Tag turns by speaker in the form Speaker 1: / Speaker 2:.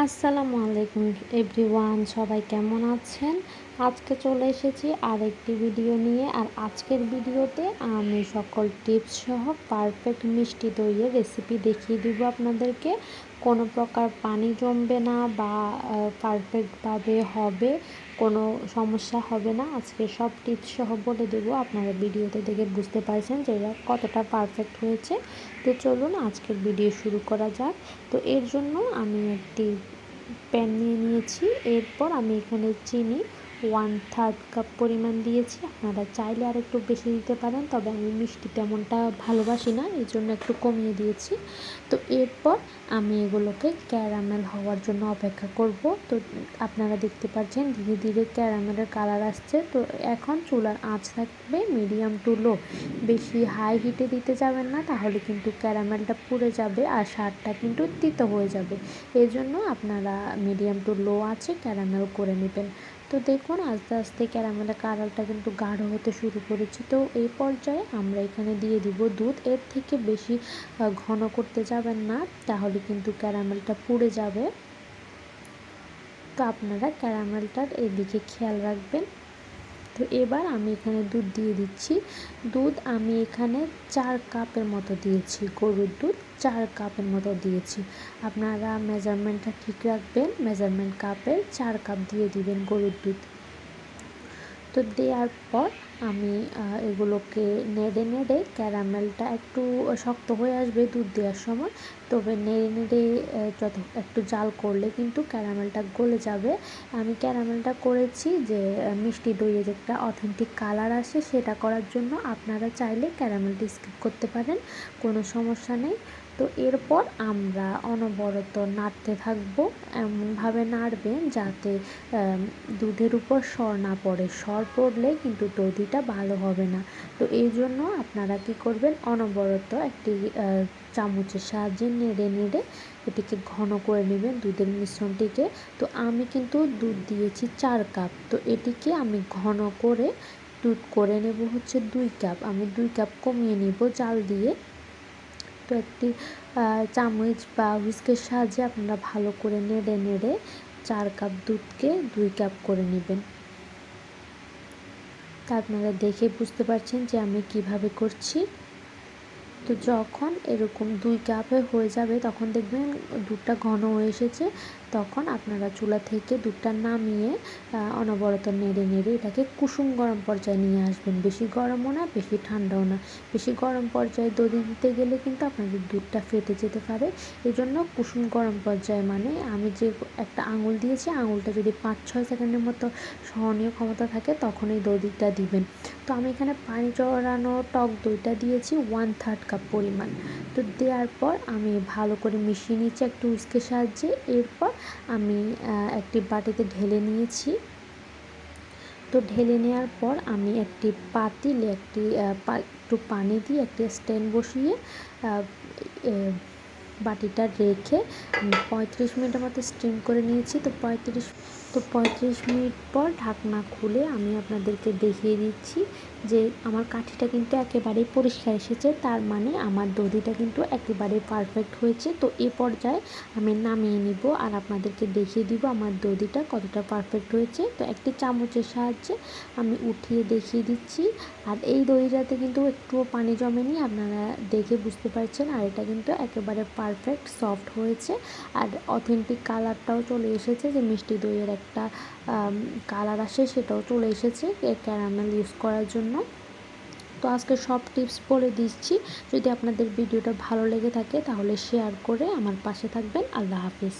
Speaker 1: আসসালামু আলাইকুম এভরিওয়ান, সবাই কেমন আছেন? আজকে চলে এসেছি আরেকটি ভিডিও নিয়ে। আর আজকের ভিডিওতে আমি সকল টিপস সহ পারফেক্ট মিষ্টি দইয়ের রেসিপি দেখিয়ে দিব আপনাদেরকে। কোনো প্রকার পানি জমবে না বা পারফেক্টভাবে হবে, কোনো সমস্যা হবে না। আজকে সব টিপস সহ বলে দেবো, আপনারা ভিডিওতে দেখে বুঝতে পারছেন যে এটা কতটা পারফেক্ট হয়েছে। তো চলুন আজকের ভিডিও শুরু করা যাক। তো এর জন্য আমি একটি প্যান নিয়ে নিয়েছি। এরপর আমি এখানে চিনি 1/3 কাপ পরিমাণ দিয়েছি। আপনারা চাইলে আর একটু বেশি দিতে পারেন, তবে আমি মিষ্টি তেমনটা ভালোবাসি না, এই জন্য একটু কমিয়ে দিয়েছি। তো এরপর আমি এগুলোকে ক্যারামেল হওয়ার জন্য অপেক্ষা করব। তো আপনারা দেখতে পাচ্ছেন ধীরে ধীরে ক্যারামেলের কালার আসছে। তো এখন চুলার আঁচ থাকবে মিডিয়াম টু লো, বেশি হাই হিটে দিতে যাবেন না, তাহলে কিন্তু ক্যারামেলটা পুড়ে যাবে আর স্বাদটা কিন্তু তিতো হয়ে যাবে। এই জন্য আপনারা মিডিয়াম টু লো আছে ক্যারামেল করে নেবেন। তো দেখুন আস্তে আস্তে ক্যারামেলের কালারটা কিন্তু গাঢ় হতে শুরু করেছে। তো এই পর্যায়ে আমরা এখানে দিয়ে দিব দুধ। এর থেকে বেশি ঘন করতে যাবেন না, তাহলে কিন্তু ক্যারামেলটা পুড়ে যাবে। তো আপনারা ক্যারামেলটার এদিকে খেয়াল রাখবেন। তো এবার আমি এখানে দুধ দিয়ে দিচ্ছি। দুধ আমি এখানে 4 কাপের মতো দিয়েছি, গরুর দুধ 4 কাপের মতো দিয়েছি। আপনারা মেজারমেন্টটা ঠিক রাখবেন, মেজারমেন্ট কাপের 4 কাপ দিয়ে দিবেন গরুর দুধ। তো দেওয়ার পর আমি এগুলোকে নেড়ে নেড়ে, ক্যারামেলটা একটু শক্ত হয়ে আসবে দুধ দেওয়ার সময়, তবে নেড়ে নেড়ে যত একটু জাল করলে কিন্তু ক্যারামেলটা গলে যাবে। আমি ক্যারামেলটা করেছি যে মিষ্টি দইয়ে যে একটা অথেন্টিক কালার আসে, সেটা করার জন্য। আপনারা চাইলে ক্যারামেলটা স্কিপ করতে পারেন, কোনো সমস্যা নেই। তো এরপর আমরা অনবরত নাড়তে থাকবো, এমনভাবে নাড়বেন যাতে দুধের উপর সর না পড়ে। সর পড়লে কিন্তু দধিটা ভালো হবে না। তো এই জন্য আপনারা কী করবেন, অনবরত একটি চামচের সাহায্যে নেড়ে নেড়ে এটিকে ঘন করে নেবেন, দুধের মিশ্রণটিকে। তো আমি কিন্তু দুধ দিয়েছি 4 কাপ, তো এটিকে আমি ঘন করে দুধ করে নেব হচ্ছে 2 কাপ। আমি 2 কাপ কমিয়ে নেব জাল দিয়ে। তো একটি চামচ বা হুইস্কের সাহায্যে আপনারা ভালো করে নেড়ে নেড়ে 4 কাপ দুধকে 2 কাপ করে নেবেন। তা আপনারা দেখে বুঝতে পারছেন যে আমি কিভাবে করছি। তো যখন এরকম 2 কাপে হয়ে যাবে, তখন দেখবেন দুধটা ঘন হয়ে এসেছে। তখন আপনারা চুলা থেকে দুধটা নামিয়ে অনবরত নেড়ে নেড়ে এটাকে কুসুম গরম পর্যায়ে নিয়ে আসবেন। বেশি গরমও না, বেশি ঠান্ডাও না। বেশি গরম পর্যায়ে দধি দিতে গেলে কিন্তু আপনাদের দুধটা ফেটে যেতে পারে। এই জন্য কুসুম গরম পর্যায়ে, মানে আমি যে একটা আঙুল দিয়েছি, আঙুলটা যদি 5-6 সেকেন্ডের মতো সহনীয় ক্ষমতা থাকে, তখন এই দধিটা দিবেন। তো আমি এখানে পানি চড়ানো টক দইটা দিয়েছি 1/3 কাপ পরিমাণ। তো দেওয়ার পর আমি ভালো করে মিশিয়ে নিচ্ছি একটু হুইস্কের সাহায্যে। এরপর আমি একটি বাটিতে ঢেলে নিয়েছি। তো ঢেলে নেওয়ার পর আমি একটি পাতিলে একটু পানি দিয়ে একটি স্ট্যান্ড বসিয়ে বাটিটা রেখে 35 মিনিটের মতো স্টিম করে নিয়েছি। তো 35 মিনিট পর ঢাকনা খুলে আমি আপনাদেরকে দেখিয়ে দিচ্ছি যে আমার কাঠিটা কিন্তু একেবারেই পরিষ্কার এসেছে, তার মানে আমার দধিটা কিন্তু একেবারেই পারফেক্ট হয়েছে। তো এই পর্যায়ে আমি নামিয়ে নিব আর আপনাদেরকে দেখিয়ে দিব আমার দধিটা কতটা পারফেক্ট হয়েছে। তো একটি চামচের সাহায্যে আমি উঠিয়ে দেখিয়ে দিচ্ছি। আর এই দইটাতে কিন্তু একটুও পানি জমেনি, আপনারা দেখে বুঝতে পারছেন। আর এটা কিন্তু একেবারে পারফেক্ট সফট হয়েছে। আর অথেন্টিক কালারটাও চলে এসেছে, যে মিষ্টি দইয়ের একটা কালার আসে, সেটাও চলে এসেছে ক্যারামেল ইউজ করার জন্য। তো আজকে সব টিপস বলে দিচ্ছি। যদি আপনাদের ভিডিওটা ভালো লেগে থাকে তাহলে শেয়ার করে আমার পাশে থাকবেন। আল্লাহ হাফিজ।